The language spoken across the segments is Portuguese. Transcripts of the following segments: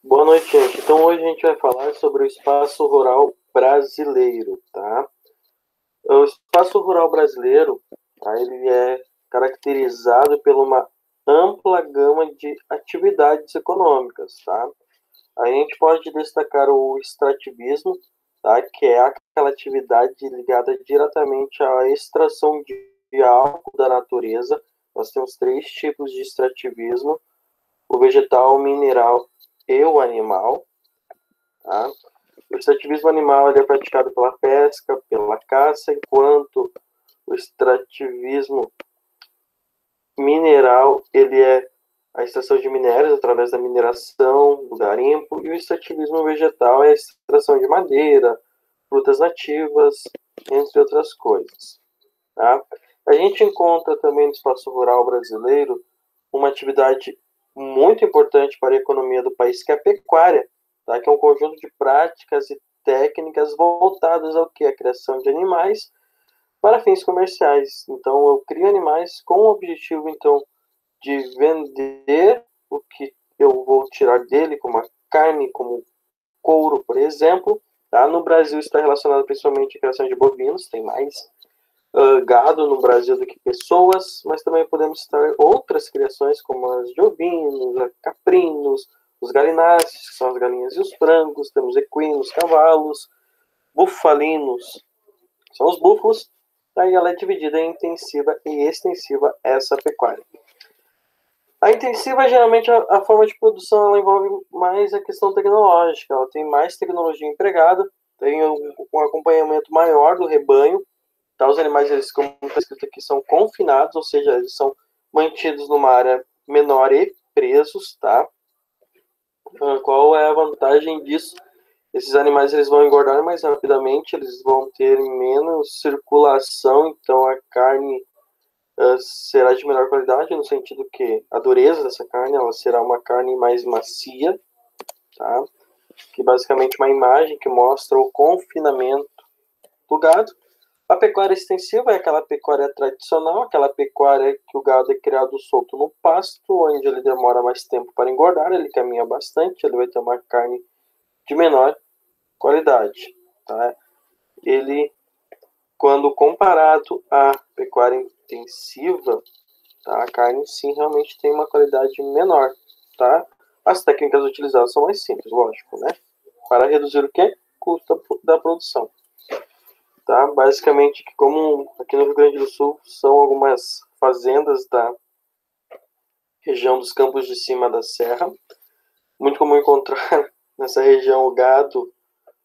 Boa noite, gente. Então, hoje a gente vai falar sobre o espaço rural brasileiro, tá? O espaço rural brasileiro, tá, ele é caracterizado por uma ampla gama de atividades econômicas, tá? A gente pode destacar o extrativismo, tá? Que é aquela atividade ligada diretamente à extração de algo da natureza. Nós temos três tipos de extrativismo: o vegetal, o mineral e o animal. Tá? O extrativismo animal ele é praticado pela pesca, pela caça, enquanto o extrativismo mineral ele é a extração de minérios através da mineração, do garimpo, e o extrativismo vegetal é a extração de madeira, frutas nativas, entre outras coisas. Tá? A gente encontra também no espaço rural brasileiro uma atividade muito importante para a economia do país, que é a pecuária, tá? Que é um conjunto de práticas e técnicas voltadas ao que? A criação de animais para fins comerciais. Então, eu crio animais com o objetivo, então, de vender o que eu vou tirar dele, como a carne, como couro, por exemplo. Tá? No Brasil está relacionado principalmente à criação de bovinos, tem mais gado no Brasil do que pessoas, mas também podemos citar outras criações, como as de ovinos, caprinos, os galináceos, que são as galinhas e os frangos, temos equinos, cavalos, bufalinos, que são os búfalos. Aí ela é dividida em intensiva e extensiva, essa pecuária. A intensiva, geralmente, a forma de produção ela envolve mais a questão tecnológica, ela tem mais tecnologia empregada, tem um acompanhamento maior do rebanho. Tá? Os animais, eles, como está escrito aqui, são confinados, ou seja, eles são mantidos numa área menor e presos, tá? Qual é a vantagem disso? Esses animais eles vão engordar mais rapidamente, eles vão ter menos circulação, então a carne será de melhor qualidade, no sentido que a dureza dessa carne ela será uma carne mais macia, tá? Que basicamente é uma imagem que mostra o confinamento do gado. A pecuária extensiva é aquela pecuária tradicional, aquela pecuária que o gado é criado solto no pasto, onde ele demora mais tempo para engordar, ele caminha bastante, ele vai ter uma carne de menor qualidade. Tá? Ele, quando comparado à pecuária intensiva, tá? A carne sim realmente tem uma qualidade menor. Tá? As técnicas utilizadas são mais simples, lógico, né? Para reduzir o quê? Custo da produção. Tá? Basicamente, como aqui no Rio Grande do Sul são algumas fazendas da região dos Campos de Cima da Serra, muito comum encontrar nessa região o gado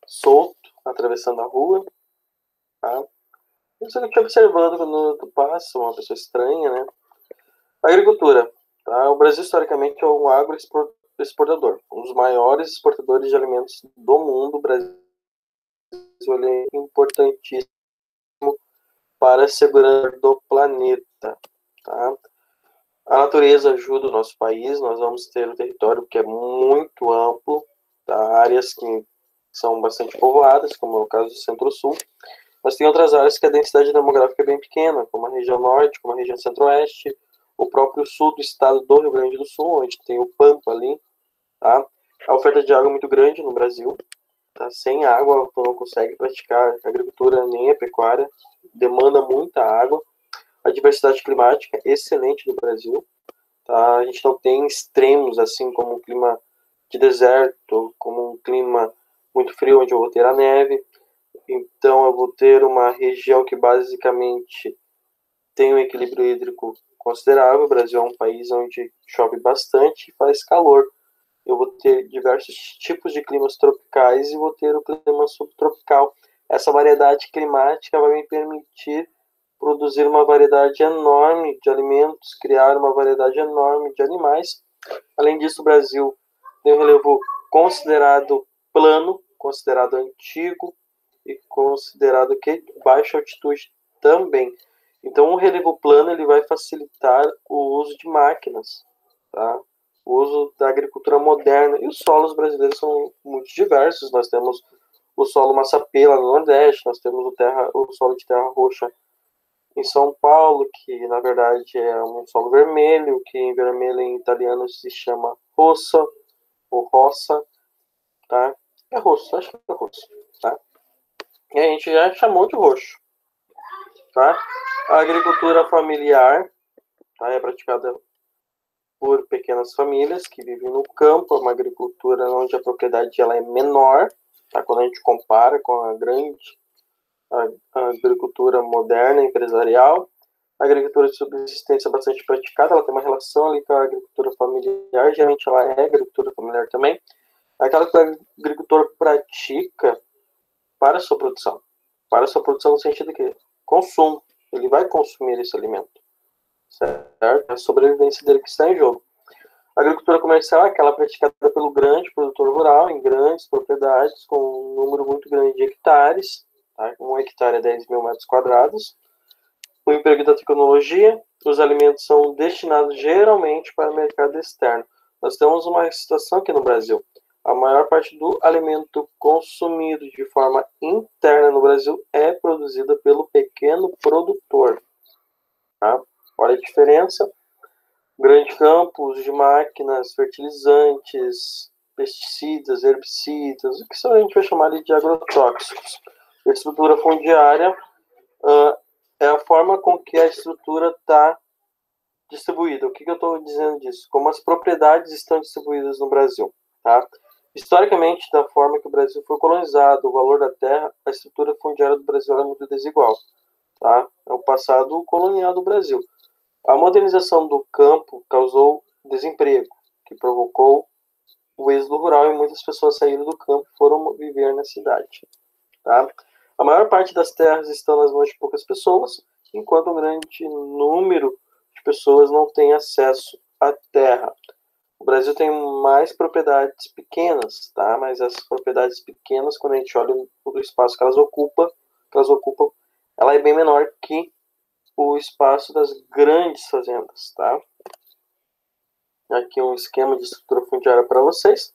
solto, atravessando a rua. Tá? Você fica observando quando tu passa, uma pessoa estranha, né? Agricultura. Tá? O Brasil, historicamente, é um agroexportador, um dos maiores exportadores de alimentos do mundo. O Brasil é importantíssimo para a segurança do planeta. Tá? A natureza ajuda o nosso país, nós vamos ter um território que é muito amplo, tá? Áreas que são bastante povoadas, como é o caso do Centro-Sul, mas tem outras áreas que a densidade demográfica é bem pequena, como a região norte, como a região centro-oeste, o próprio sul do estado do Rio Grande do Sul, onde tem o Pampa ali, tá? A oferta de água é muito grande no Brasil, tá? Sem água tu não consegue praticar agricultura nem a pecuária, demanda muita água. A diversidade climática é excelente no Brasil, tá? A gente não tem extremos, assim como um clima de deserto, como um clima muito frio, onde eu vou ter a neve. Então, eu vou ter uma região que basicamente tem um equilíbrio hídrico considerável. O Brasil é um país onde chove bastante e faz calor. Eu vou ter diversos tipos de climas tropicais e vou ter o clima subtropical. Essa variedade climática vai me permitir produzir uma variedade enorme de alimentos, criar uma variedade enorme de animais. Além disso, o Brasil tem um relevo considerado plano, considerado antigo e considerado que baixa altitude também. Então, o relevo plano ele vai facilitar o uso de máquinas, tá? O uso da agricultura moderna. E os solos brasileiros são muito diversos. Nós temos o solo massapê lá no Nordeste, nós temos o solo de terra roxa em São Paulo, que na verdade é um solo vermelho, que em vermelho em italiano se chama rosso. ou roça, tá? É roxo, acho que é roxo, tá? E a gente já chamou de roxo, tá? A agricultura familiar, tá? É praticada por pequenas famílias que vivem no campo, é uma agricultura onde a propriedade ela é menor, tá? Quando a gente compara com a agricultura moderna, empresarial. A agricultura de subsistência é bastante praticada, ela tem uma relação ali com a agricultura familiar, geralmente ela é agricultura familiar também. Aquela que o agricultor pratica para a sua produção no sentido que consumo, ele vai consumir esse alimento, certo? É a sobrevivência dele que está em jogo. A agricultura comercial é aquela praticada pelo grande produtor rural em grandes propriedades com um número muito grande de hectares, tá? 1 hectare é 10 mil metros quadrados. O emprego da tecnologia, os alimentos são destinados geralmente para o mercado externo. Nós temos uma situação aqui no Brasil. A maior parte do alimento consumido de forma interna no Brasil é produzida pelo pequeno produtor. Tá? Olha a diferença. Grande campo, uso de máquinas, fertilizantes, pesticidas, herbicidas, o que a gente vai chamar de agrotóxicos. A estrutura fundiária é a forma com que a estrutura está distribuída. O que eu estou dizendo disso? Como as propriedades estão distribuídas no Brasil. Tá? Historicamente, da forma que o Brasil foi colonizado, o valor da terra, a estrutura fundiária do Brasil é muito desigual. Tá? É o passado colonial do Brasil. A modernização do campo causou desemprego, que provocou o êxodo rural e muitas pessoas saíram do campo e foram viver na cidade. Tá? A maior parte das terras estão nas mãos de poucas pessoas, enquanto um grande número de pessoas não tem acesso à terra. O Brasil tem mais propriedades pequenas, tá? Mas essas propriedades pequenas, quando a gente olha o espaço que elas ocupam, ela é bem menor que o espaço das grandes fazendas, tá? Aqui um esquema de estrutura fundiária para vocês.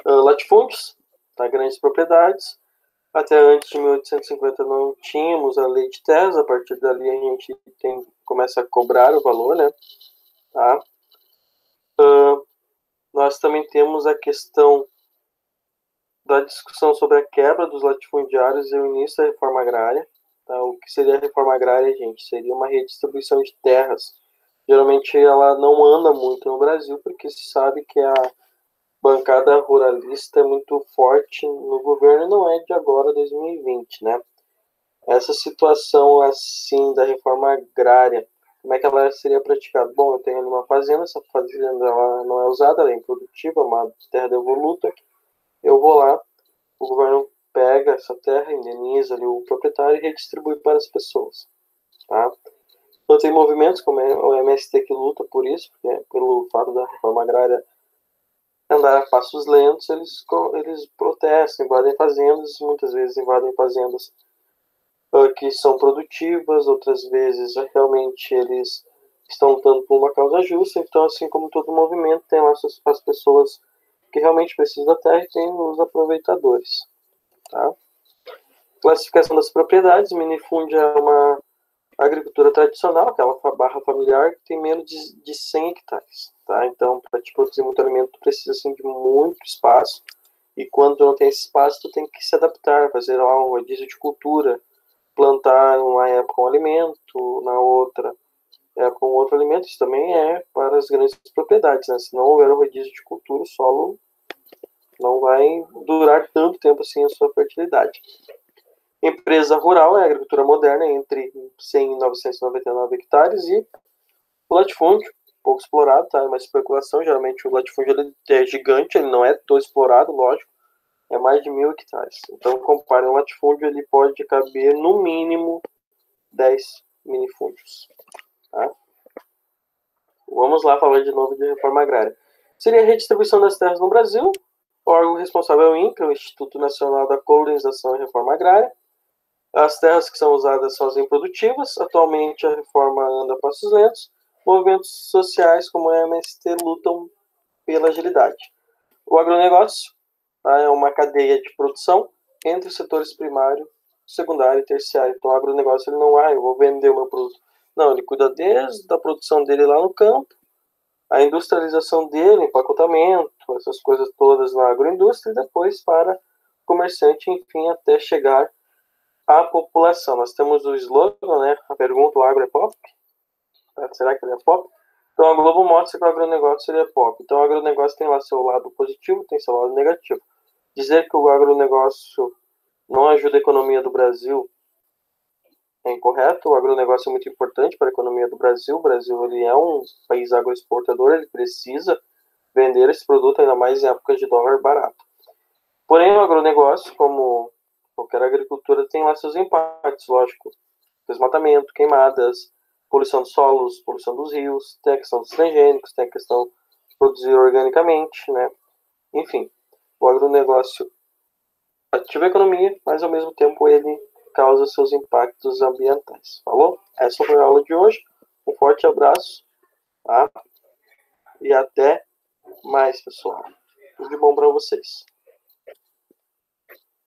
Latifúndios, tá? Grandes propriedades. Até antes de 1850 não tínhamos a lei de terras, a partir dali a gente começa a cobrar o valor, né? Tá? Nós também temos a questão da discussão sobre a quebra dos latifundiários e o início da reforma agrária. Tá? O que seria a reforma agrária, gente? Seria uma redistribuição de terras. Geralmente ela não anda muito no Brasil, porque se sabe que a bancada ruralista é muito forte no governo, não é de agora, 2020, né? Essa situação assim da reforma agrária, como é que ela seria praticada? Bom, eu tenho ali uma fazenda, essa fazenda ela não é usada, ela é improdutiva, é uma terra devoluta. Eu vou lá, o governo pega essa terra, indeniza ali o proprietário e redistribui para as pessoas. Tá? Então tem movimentos como o MST que luta por isso, porque pelo fato da reforma agrária andar a passos lentos, eles protestam, invadem fazendas, muitas vezes invadem fazendas que são produtivas, outras vezes realmente eles estão lutando por uma causa justa. Então, assim como todo movimento, tem lá as pessoas que realmente precisam da terra e tem os aproveitadores. Tá? Classificação das propriedades. Minifúndio é uma agricultura tradicional, aquela barra familiar que tem menos de 100 hectares. Tá? Então, para te produzir muito alimento, tu precisa assim, de muito espaço. E quando tu não tem esse espaço, tu tem que se adaptar, fazer lá um rodízio de cultura, plantar uma época um alimento, na outra época um outro alimento. Isso também é para as grandes propriedades, né? Se não houver um rodízio de cultura, o solo não vai durar tanto tempo assim a sua fertilidade. Empresa rural é a agricultura moderna entre 100 e 999 hectares e o latifúndio, pouco explorado, tá? É uma especulação, geralmente o latifúndio ele é gigante, ele não é tão explorado, lógico, é mais de 1.000 hectares. Então, compare um latifúndio, ele pode caber no mínimo 10 minifúndios. Tá? Vamos lá falar de novo de reforma agrária. Seria a redistribuição das terras no Brasil. O órgão responsável é o INCRA, o Instituto Nacional da Colonização e Reforma Agrária. As terras que são usadas são as improdutivas. Atualmente a reforma anda a passos lentos. Movimentos sociais como a MST lutam pela agilidade. O agronegócio, tá, é uma cadeia de produção entre os setores primário, secundário e terciário. Então o agronegócio ele não eu vou vender o meu produto. Não, ele cuida desde a produção dele lá no campo a industrialização dele, empacotamento, essas coisas todas na agroindústria, e depois para o comerciante, enfim, até chegar à população. Nós temos o slogan, né? A pergunta: o agro é pop? Será que ele é pop? Então a Globo mostra que o agronegócio ele é pop. Então o agronegócio tem lá seu lado positivo, tem seu lado negativo. Dizer que o agronegócio não ajuda a economia do Brasil é incorreto. O agronegócio é muito importante para a economia do Brasil. O Brasil ele é um país agroexportador, ele precisa vender esse produto, ainda mais em épocas de dólar barato. Porém, o agronegócio, como qualquer agricultura, tem lá seus impactos, lógico. Desmatamento, queimadas, poluição dos solos, poluição dos rios, tem a questão dos transgênicos, tem a questão de produzir organicamente, né? Enfim, o agronegócio ativa a economia, mas ao mesmo tempo ele causa seus impactos ambientais. Falou? Essa foi a aula de hoje. Um forte abraço, tá? E até mais, pessoal. Tudo de bom para vocês.